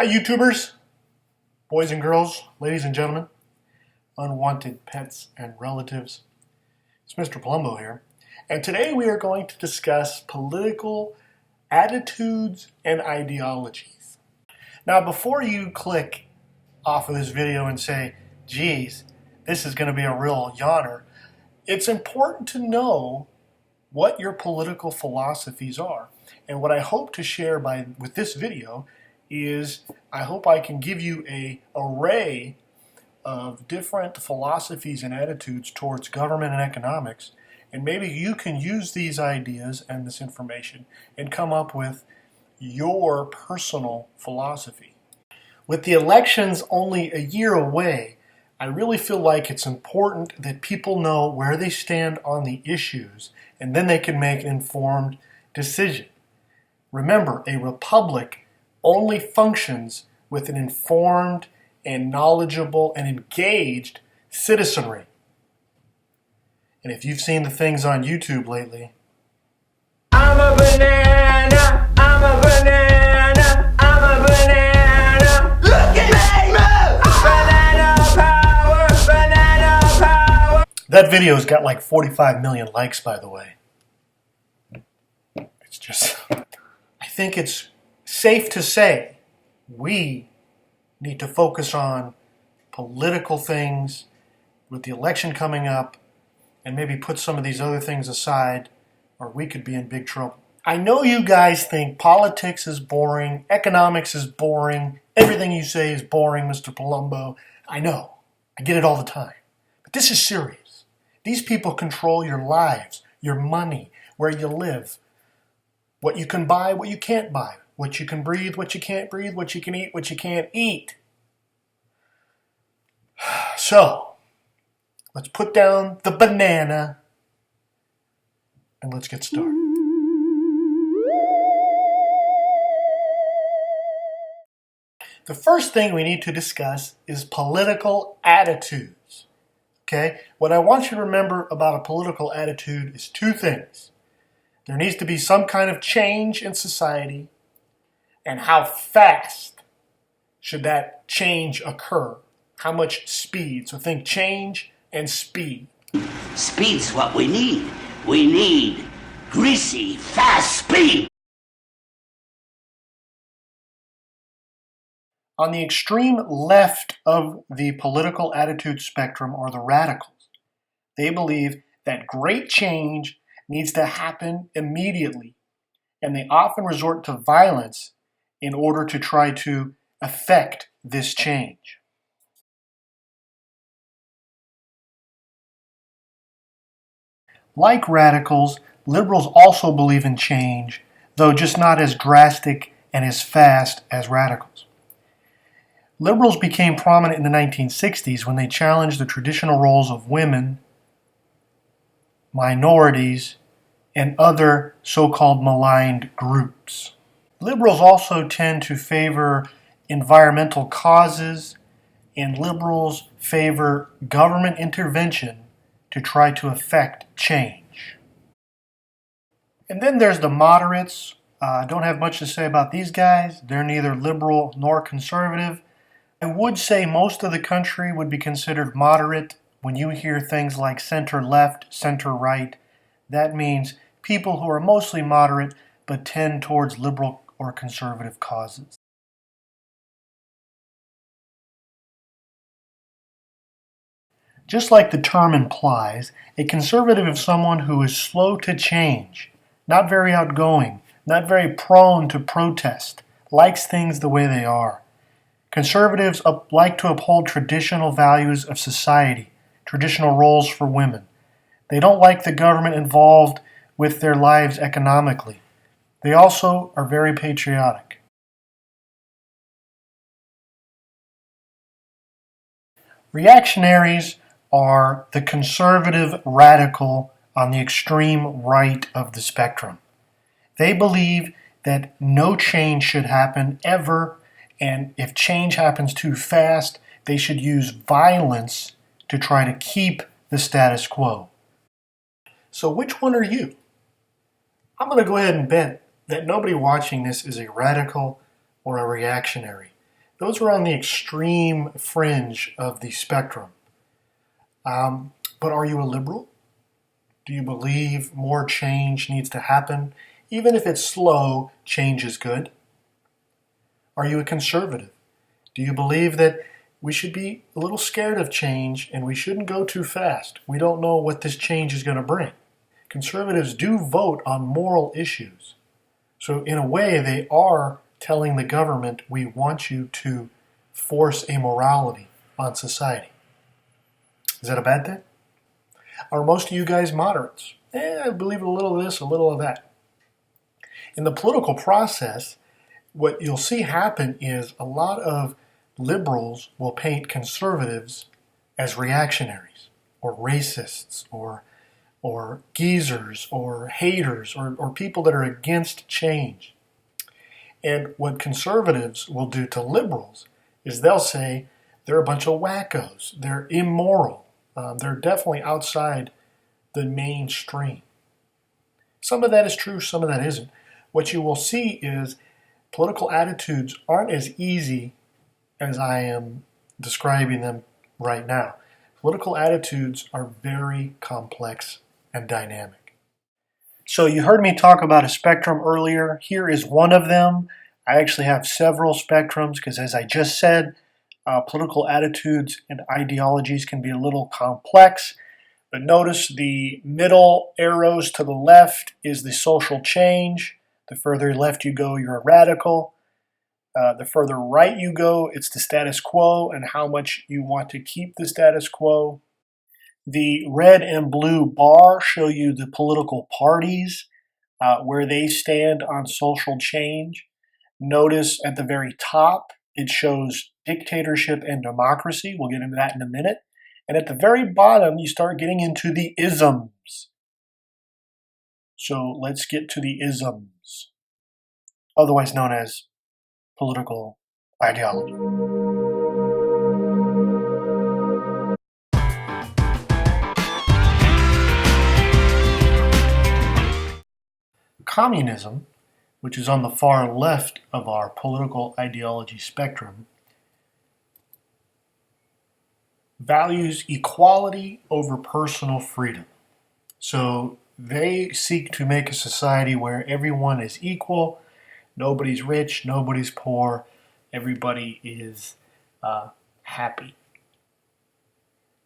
Hi YouTubers, boys and girls, ladies and gentlemen, unwanted pets and relatives. It's Mr. Palumbo here, and today we are going to discuss political attitudes and ideologies. Now before you click off of this video and say, geez, this is going to be a real yawner, it's important to know what your political philosophies are. And what I hope to share with this video is I hope I can give you an array of different philosophies and attitudes towards government and economics, and maybe you can use these ideas and this information and come up with your personal philosophy. With the elections only a year away, I really feel like it's important that people know where they stand on the issues, and then they can make an informed decision. Remember, a republic only functions with an informed and knowledgeable and engaged citizenry. And if you've seen the things on YouTube lately, I'm a banana, I'm a banana, I'm a banana. Look at me move! Banana power. That video's got like 45 million likes, by the way. It's just, I think it's safe to say we need to focus on political things with the election coming up and maybe put some of these other things aside, or we could be in big trouble. I know you guys think politics is boring, economics is boring, everything you say is boring, Mr. Palumbo. I know. I get it all the time. But this is serious. These people control your lives, your money, where you live, what you can buy, what you can't buy, what you can breathe, what you can't breathe, what you can eat, what you can't eat. So, let's put down the banana and let's get started. The first thing we need to discuss is political attitudes. Okay? What I want you to remember about a political attitude is two things. There needs to be some kind of change in society, and how fast should that change occur? How much speed? So think change and speed. Speed's what we need. We need greasy, fast speed. On the extreme left of the political attitude spectrum are the radicals. They believe that great change needs to happen immediately, and they often resort to violence in order to try to effect this change. Like radicals, liberals also believe in change, though just not as drastic and as fast as radicals. Liberals became prominent in the 1960s when they challenged the traditional roles of women, minorities, and other so-called maligned groups. Liberals also tend to favor environmental causes, and liberals favor government intervention to try to effect change. And then there's the moderates. I don't have much to say about these guys. They're neither liberal nor conservative. I would say most of the country would be considered moderate. When you hear things like center-left, center-right, that means people who are mostly moderate but tend towards liberal or conservative causes. Just like the term implies, a conservative is someone who is slow to change, not very outgoing, not very prone to protest, likes things the way they are. Conservatives like to uphold traditional values of society, traditional roles for women. They don't like the government involved with their lives economically. They also are very patriotic. Reactionaries are the conservative radical on the extreme right of the spectrum. They believe that no change should happen ever, and if change happens too fast, they should use violence to try to keep the status quo. So which one are you? I'm going to go ahead and bet that nobody watching this is a radical or a reactionary. Those are on the extreme fringe of the spectrum. But are you a liberal? Do you believe more change needs to happen? Even if it's slow, change is good. Are you a conservative? Do you believe that we should be a little scared of change and we shouldn't go too fast? We don't know what this change is going to bring. Conservatives do vote on moral issues. So in a way, they are telling the government, we want you to force a morality on society. Is that a bad thing? Are most of you guys moderates? I believe a little of this, a little of that. In the political process, what you'll see happen is a lot of liberals will paint conservatives as reactionaries or racists or geezers or haters or people that are against change. And what conservatives will do to liberals is they'll say they're a bunch of wackos, they're immoral, they're definitely outside the mainstream. Some of that is true, some of that isn't. What you will see is political attitudes aren't as easy as I am describing them right now. Political attitudes are very complex and dynamic. So you heard me talk about a spectrum earlier. Here is one of them. I actually have several spectrums because, as I just said, political attitudes and ideologies can be a little complex. But notice the middle arrows to the left is the social change. The further left you go, you're a radical. The further right you go, it's the status quo and how much you want to keep the status quo. The red and blue bar show you the political parties, where they stand on social change. Notice at the very top, it shows dictatorship and democracy. We'll get into that in a minute. And at the very bottom, you start getting into the isms. So let's get to the isms, otherwise known as political ideology. Communism, which is on the far left of our political ideology spectrum, values equality over personal freedom. So they seek to make a society where everyone is equal, nobody's rich, nobody's poor, everybody is happy.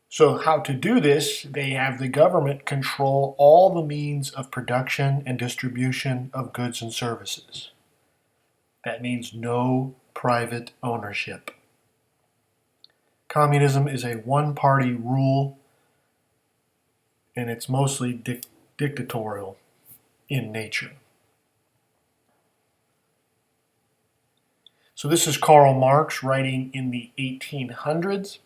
So how to do this? They have the government control all the means of production and distribution of goods and services. That means no private ownership. Communism is a one-party rule, and it's mostly dictatorial in nature. So this is Karl Marx writing in the 1800s,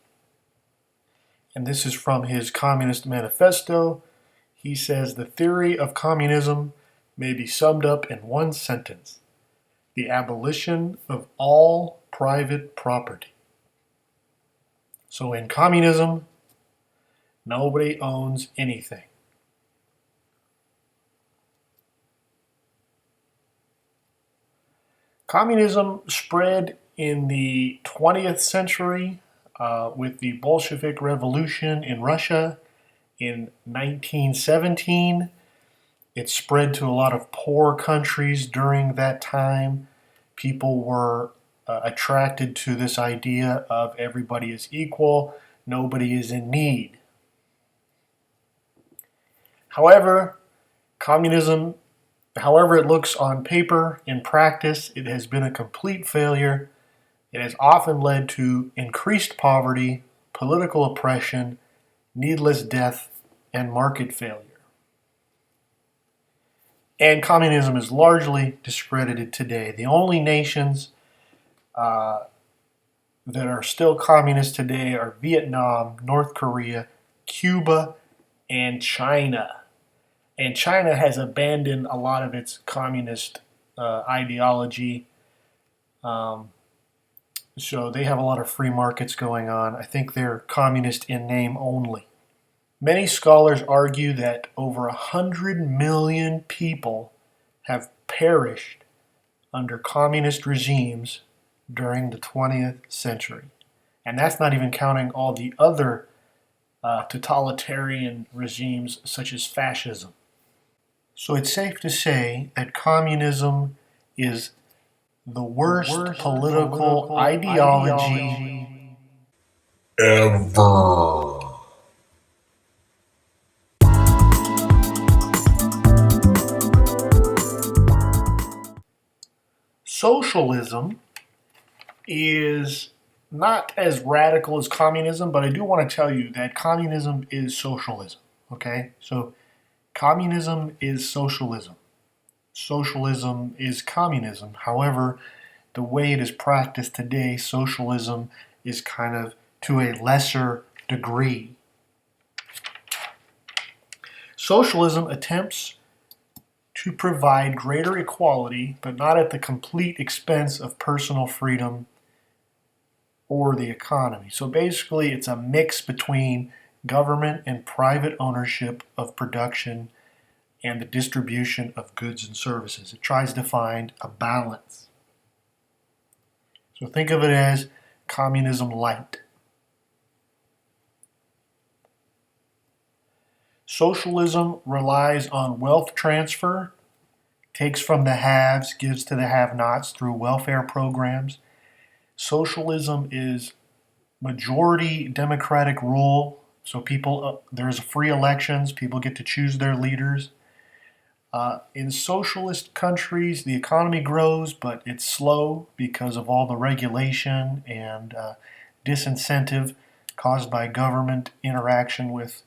and this is from his Communist Manifesto. He says the theory of communism may be summed up in one sentence: the abolition of all private property. So in communism, nobody owns anything. Communism spread in the 20th century with the Bolshevik Revolution in Russia in 1917. It spread to a lot of poor countries during that time. People were attracted to this idea of everybody is equal, nobody is in need. However, communism, however it looks on paper, in practice, it has been a complete failure. It has often led to increased poverty, political oppression, needless death, and market failure. And communism is largely discredited today. The only nations that are still communist today are Vietnam, North Korea, Cuba, and China. And China has abandoned a lot of its communist ideology. So they have a lot of free markets going on. I think they're communist in name only. Many scholars argue that over 100 million people have perished under communist regimes during the 20th century. And that's not even counting all the other totalitarian regimes such as fascism. So it's safe to say that communism is the worst political ideology ever. Socialism is not as radical as communism, but I do want to tell you that communism is socialism. Okay? So communism is socialism. Socialism is communism. However, the way it is practiced today, socialism is kind of to a lesser degree. Socialism attempts to provide greater equality, but not at the complete expense of personal freedom or the economy. So basically, it's a mix between government and private ownership of production and the distribution of goods and services. It tries to find a balance. So think of it as communism light. Socialism relies on wealth transfer, takes from the haves, gives to the have-nots through welfare programs. Socialism is majority democratic rule, so there's free elections, people get to choose their leaders. In socialist countries, the economy grows, but it's slow because of all the regulation and disincentive caused by government interaction with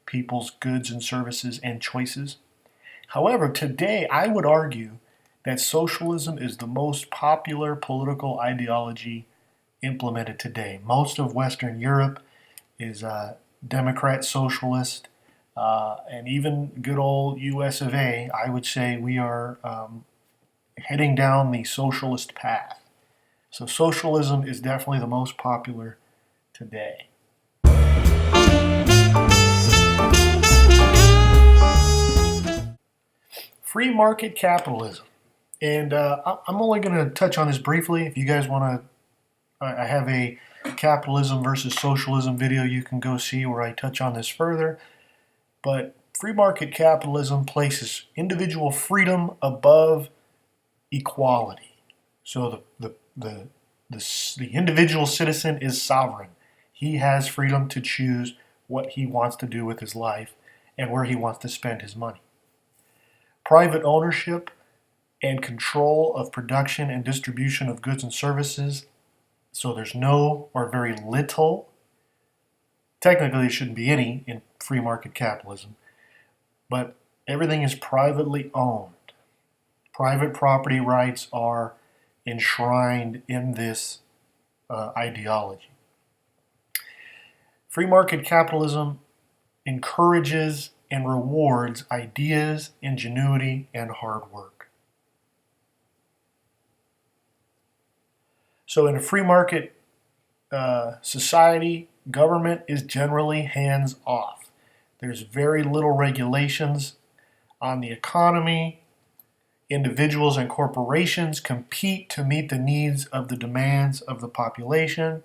people's goods and services and choices. However, today I would argue that socialism is the most popular political ideology implemented today. Most of Western Europe is Democrat socialist, and even good old US of A, I would say we are heading down the socialist path. So socialism is definitely the most popular today. Free market capitalism. And I'm only going to touch on this briefly. If you guys want to, I have a capitalism versus socialism video you can go see where I touch on this further. But free market capitalism places individual freedom above equality. So the individual citizen is sovereign. He has freedom to choose what he wants to do with his life and where he wants to spend his money. Private ownership and control of production and distribution of goods and services. So there's no or very little, technically there shouldn't be any in free market capitalism, but everything is privately owned. Private property rights are enshrined in this ideology. Free market capitalism encourages and rewards ideas, ingenuity, and hard work. So in a free market society, government is generally hands-off. There's very little regulations on the economy. Individuals and corporations compete to meet the needs of the demands of the population.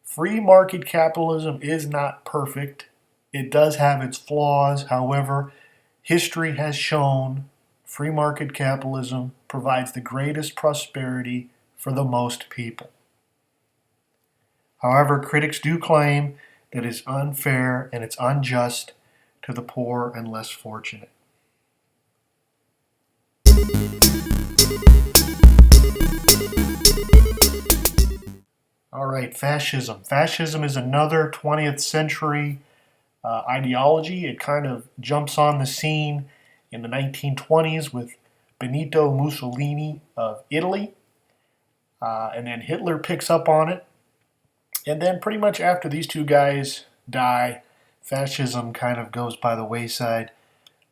Free market capitalism is not perfect. It does have its flaws. However, history has shown free market capitalism provides the greatest prosperity for the most people. However, critics do claim that it's unfair and it's unjust to the poor and less fortunate. All right, fascism. Fascism is another 20th century ideology. It kind of jumps on the scene in the 1920s with Benito Mussolini of Italy. And then Hitler picks up on it. And then pretty much after these two guys die, fascism kind of goes by the wayside.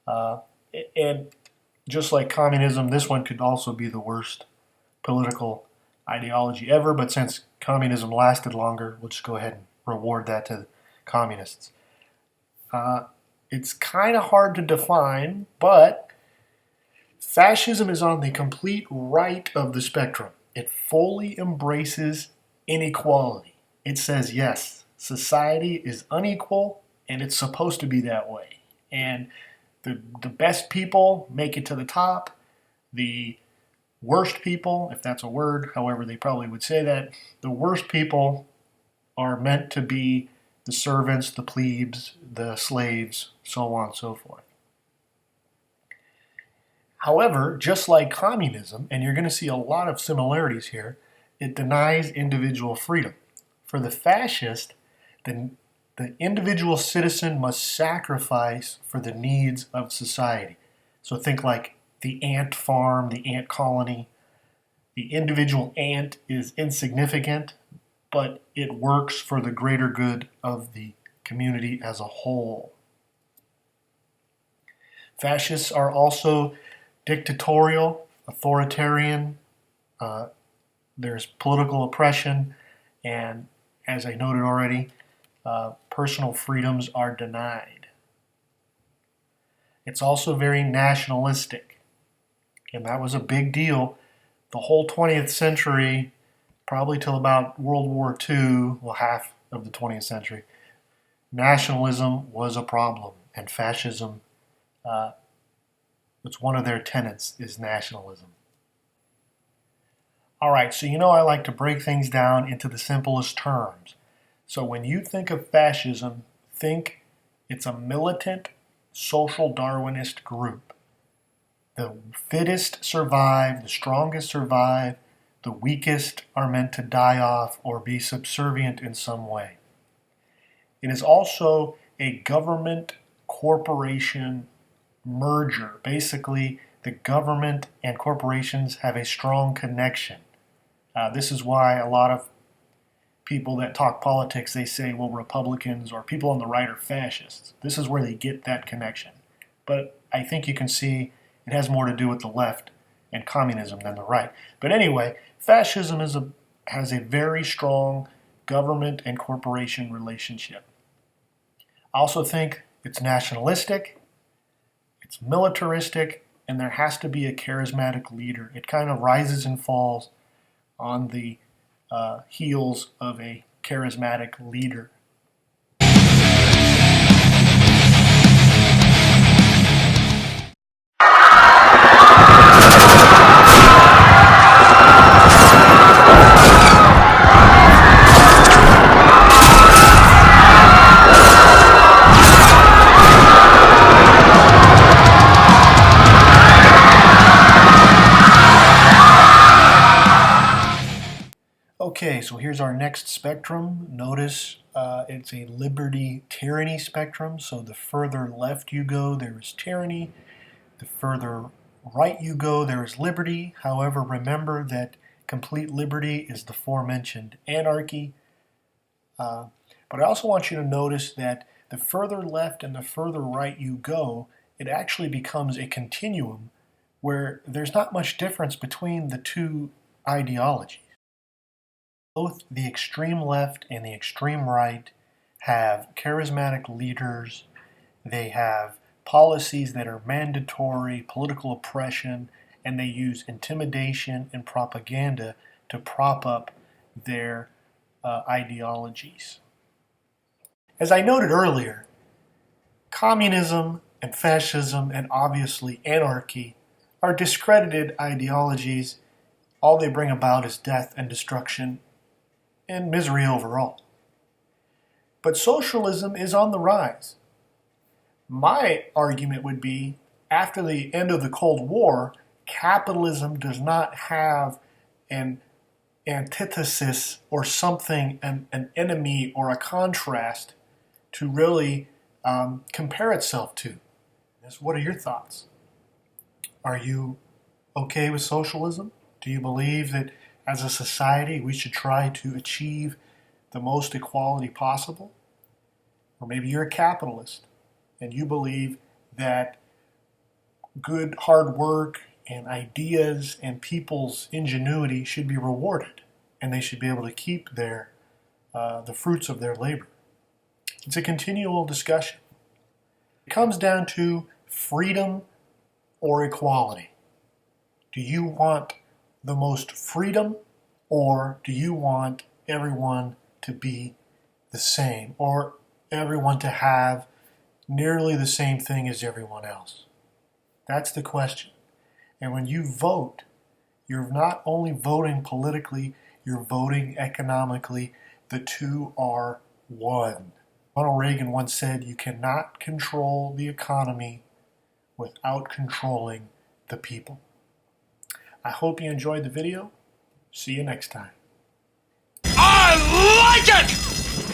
And just like communism, this one could also be the worst political ideology ever. But since communism lasted longer, we'll just go ahead and reward that to the communists. It's kind of hard to define, but fascism is on the complete right of the spectrum. it fully embraces inequality. It says, yes, society is unequal and it's supposed to be that way. And the best people make it to the top. The worst people, if that's a word, however they probably would say that, the worst people are meant to be the servants, the plebes, the slaves, so on and so forth. However, just like communism, and you're going to see a lot of similarities here, it denies individual freedom. For the fascist, the individual citizen must sacrifice for the needs of society. So think like the ant farm, the ant colony. The individual ant is insignificant, but it works for the greater good of the community as a whole. Fascists are also dictatorial, authoritarian, there's political oppression, and as I noted already, personal freedoms are denied. It's also very nationalistic, and that was a big deal. The whole 20th century, probably till about World War II, well, half of the 20th century, nationalism was a problem, and fascism, it's one of their tenets, is nationalism. All right, so I like to break things down into the simplest terms. So when you think of fascism, think it's a militant social Darwinist group. The fittest survive, the strongest survive, the weakest are meant to die off or be subservient in some way. It is also a government-corporation merger. Basically, the government and corporations have a strong connection. This is why a lot of people that talk politics, they say, well, Republicans or people on the right are fascists. This is where they get that connection. But I think you can see it has more to do with the left and communism than the right. But anyway, fascism has a very strong government and corporation relationship. I also think it's nationalistic, it's militaristic, and there has to be a charismatic leader. It kind of rises and falls on the heels of a charismatic leader. Okay, so here's our next spectrum. Notice it's a liberty-tyranny spectrum. So the further left you go, there is tyranny. The further right you go, there is liberty. However, remember that complete liberty is the aforementioned anarchy. But I also want you to notice that the further left and the further right you go, it actually becomes a continuum where there's not much difference between the two ideologies. Both the extreme left and the extreme right have charismatic leaders. They have policies that are mandatory, political oppression, and they use intimidation and propaganda to prop up their ideologies. As I noted earlier, communism and fascism and obviously anarchy are discredited ideologies. All they bring about is death and destruction and misery overall. But socialism is on the rise. My argument would be, after the end of the Cold War, capitalism does not have an antithesis or something, an enemy or a contrast to really compare itself to. What are your thoughts? Are you okay with socialism? Do you believe that as a society we should try to achieve the most equality possible? Or maybe you're a capitalist and you believe that good hard work and ideas and people's ingenuity should be rewarded and they should be able to keep the fruits of their labor. It's a continual discussion. It comes down to freedom or equality. Do you want the most freedom, or do you want everyone to be the same, or everyone to have nearly the same thing as everyone else? That's the question. And when you vote, you're not only voting politically, you're voting economically. The two are one. Ronald Reagan once said, you cannot control the economy without controlling the people. I hope you enjoyed the video. See you next time. I like it!